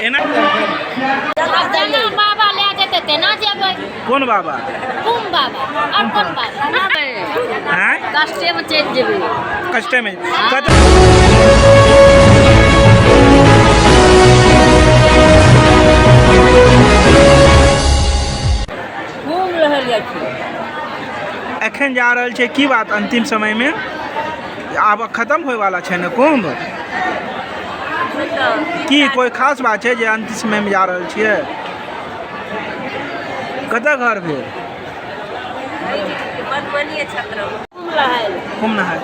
एना जना बाबा ले जेते तेना जेबै। कौन बाबा? कुम बाबा और कौन बाबा? हैं? कष्टे में चल जेबै। कष्टे में घूम रहल अछि। एखन जा रहल छै की बात अंतिम समय में आब खत्म होय वाला छै ने कुंभ की कोई खास बात है जे अंतिम समय में जा रहल छियै? कतऽ घर भेल? मधुबनी छत्र घूम रहल। घूम रहल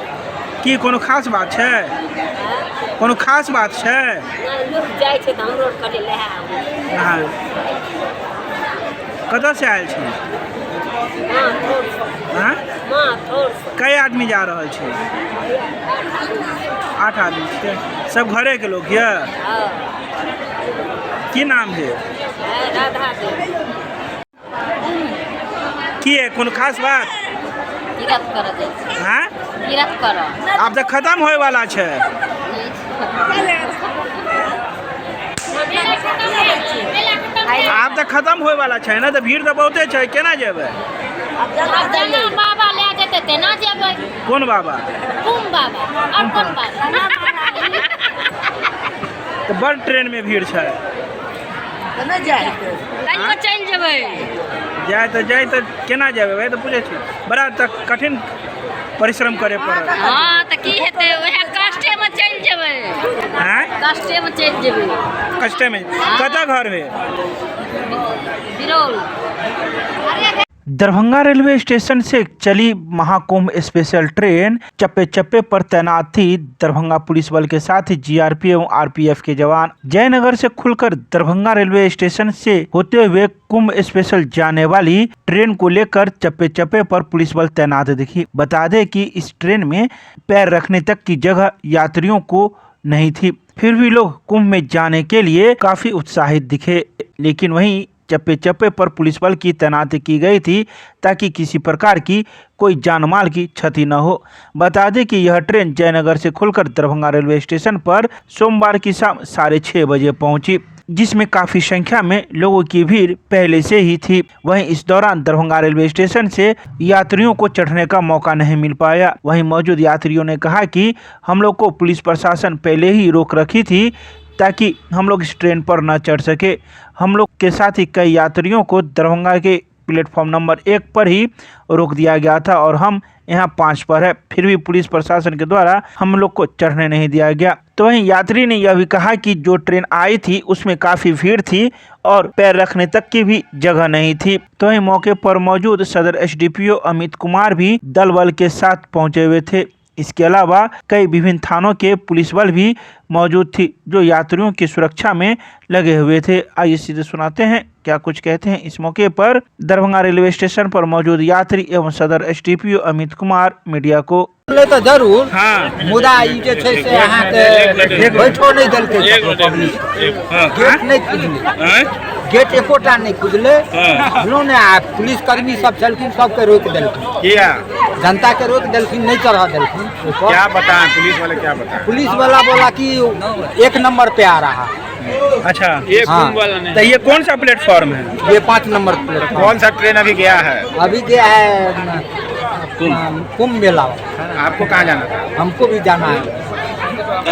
की कोनो खास बात छै? कोनो खास बात छै? लोग जाय छै त हमरो करे ले नहाय कतऽ से आयल छी? हाँ? कई आदमी जा रहल छै? 8 आदमी छै। सब घरे के लोग ये? की नाम है? राधा देवी। की है कोनो खास बात? तीरथ कर दे। हाँ? तीरथ कर। आब तो खत्म होय वाला छै। आब तो खत्म होय वाला छै ना, तो भीड़ तो बहुते छै, केना जेबै? जना बाबा ले जेते तेना जेबै। कौन बाबा? कुम बाबा और कौन बाबा? तो बड़ ट्रेन में भीड़ छै। केना जाय? कहियो चल जेबै। जाय तो केना जेबै भाई? तो पूछे छी बड़ा तक कठिन परिश्रम करे पड़त। हां त की हेतै ओहे कष्टे में चल जेबै। हैं? कष्टे में चल जेबै। कष्टे में कतऽ घर है? बिरौल। दरभंगा रेलवे स्टेशन से चली महाकुंभ स्पेशल ट्रेन। चप्पे चप्पे पर तैनात थी दरभंगा पुलिस बल के साथ ही जीआरपी एवं आरपीएफ के जवान। जयनगर से खुलकर दरभंगा रेलवे स्टेशन से होते हुए कुंभ स्पेशल जाने वाली ट्रेन को लेकर चप्पे चप्पे पर पुलिस बल तैनात दिखी। बता दें कि इस ट्रेन में पैर रखने तक की जगह यात्रियों को नहीं थी, फिर भी लोग कुंभ में जाने के लिए काफी उत्साहित दिखे। लेकिन वहीं चप्पे चप्पे पर पुलिस बल की तैनाती की गई थी ताकि किसी प्रकार की कोई जानमाल की क्षति न हो। बता दें कि यह ट्रेन जयनगर से खुलकर दरभंगा रेलवे स्टेशन पर सोमवार की शाम 6:30 बजे पहुंची, जिसमें काफी संख्या में लोगों की भीड़ पहले से ही थी। वहीं इस दौरान दरभंगा रेलवे स्टेशन से यात्रियों को चढ़ने का मौका नहीं मिल पाया। वहीं मौजूद यात्रियों ने कहा कि हम लोग को पुलिस प्रशासन पहले ही रोक रखी थी ताकि हम लोग इस ट्रेन पर न चढ़ सके। हम लोग के साथ ही कई यात्रियों को दरभंगा के प्लेटफॉर्म नंबर 1 पर ही रोक दिया गया था और हम यहाँ 5 पर है, फिर भी पुलिस प्रशासन के द्वारा हम लोग को चढ़ने नहीं दिया गया। तो वहीं यात्री ने यह भी कहा कि जो ट्रेन आई थी उसमें काफ़ी भीड़ थी और पैर रखने तक की भी जगह नहीं थी। तो वहीं मौके पर मौजूद सदर एसडीपीओ अमित कुमार भी दल बल के साथ पहुंचे हुए थे। इसके अलावा कई विभिन्न थानों के पुलिस बल भी मौजूद थी जो यात्रियों की सुरक्षा में लगे हुए थे। आइए सीधे सुनाते हैं क्या कुछ कहते हैं इस मौके पर दरभंगा रेलवे स्टेशन पर मौजूद यात्री एवं सदर एसडीपीओ अमित कुमार मीडिया को। तो जरूर हाँ मुदा ई जे छै से अहाँ के बैठो नहीं देलकै पब्लिक गेट नहीं खुजले गेट एकोटा नहीं खुजले बुझलहुँ ने आ पुलिस कर्मी सब छलखिन सबके रोक देलखिन किया जनता के रोक देलखिन नहीं चढ़ा देलखिन। क्या बताएं पुलिस वाले क्या बताएं? पुलिस वाला बोला कि 1 नंबर पे आ रहा। अच्छा ये कुंभ वाला नहीं। तो ये कौन सा प्लेटफॉर्म है? ये 5 नंबर प्लेटफॉर्म। कौन सा ट्रेन अभी गया है? अभी गया है कुंभ मेला। आपको कहाँ जाना था? हमको भी जाना है।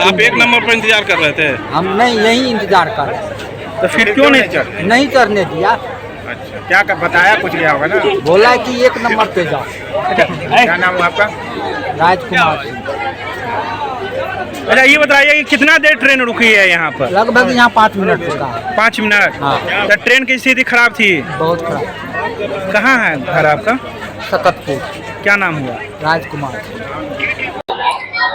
आप 1 नंबर पर इंतजार कर रहे थे? हम नहीं यही इंतजार कर रहे। तो फिर क्यों नहीं चढ़े? नहीं चढ़ने दिया। अच्छा क्या बताया कुछ गया होगा ना? बोला कि 1 नंबर पे जाओ। क्या नाम है आपका? राजकुमार सिंह। अच्छा ये बताइए कि कितना देर ट्रेन रुकी है यहाँ पर? लगभग यहाँ 5 मिनट रुका। 5 मिनट? हाँ। तो ट्रेन की स्थिति खराब थी? बहुत खराब। कहाँ है घर आपका? सकतपुर। क्या नाम हुआ? राजकुमार।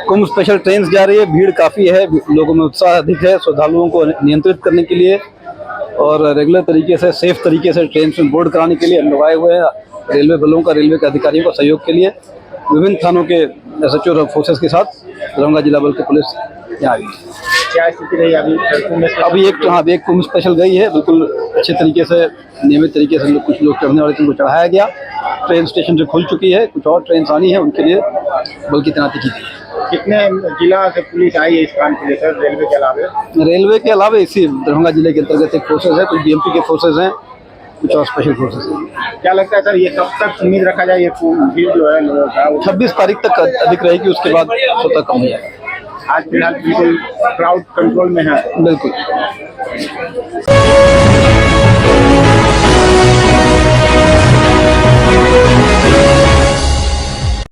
कुंभ स्पेशल ट्रेन जा रही है, भीड़ काफ़ी है, लोगों में उत्साह अधिक है। श्रद्धालुओं को नियंत्रित करने के लिए और रेगुलर तरीके से सेफ तरीके से ट्रेन में बोर्ड कराने के लिए हम लोग आए हुए हैं। रेलवे बलों का, रेलवे के अधिकारियों का सहयोग के लिए विभिन्न थानों के एसएचओ फोर्सेस के साथ दरभंगा जिला बल की पुलिस यहाँ आई। क्या स्थिति रही अभी? अभी एक कुंभ स्पेशल गई है, बिल्कुल अच्छे तरीके से नियमित तरीके से कुछ लोग चढ़ने वाले थे उनको चढ़ाया गया। ट्रेन स्टेशन से खुल चुकी है, कुछ और ट्रेन आनी है उनके लिए बल की तैनाती की गई है। कितने जिला से पुलिस आई है इस काम के लिए सर, रेलवे के अलावा? रेलवे के अलावा इसी दरभंगा जिले के अंतर्गत एक फोर्सेज है, कुछ बीएमपी के फोर्सेज हैं, कुछ और स्पेशल फोर्सेज हैं। क्या लगता है सर, ये कब तक उम्मीद रखा जाए, ये भीड़ जो है लोगों का? 26 तारीख तक अधिक रहेगी, उसके बाद स्वतः कम हो जाएगा। आज फिलहाल बिल्कुल क्राउड कंट्रोल में है। बिल्कुल।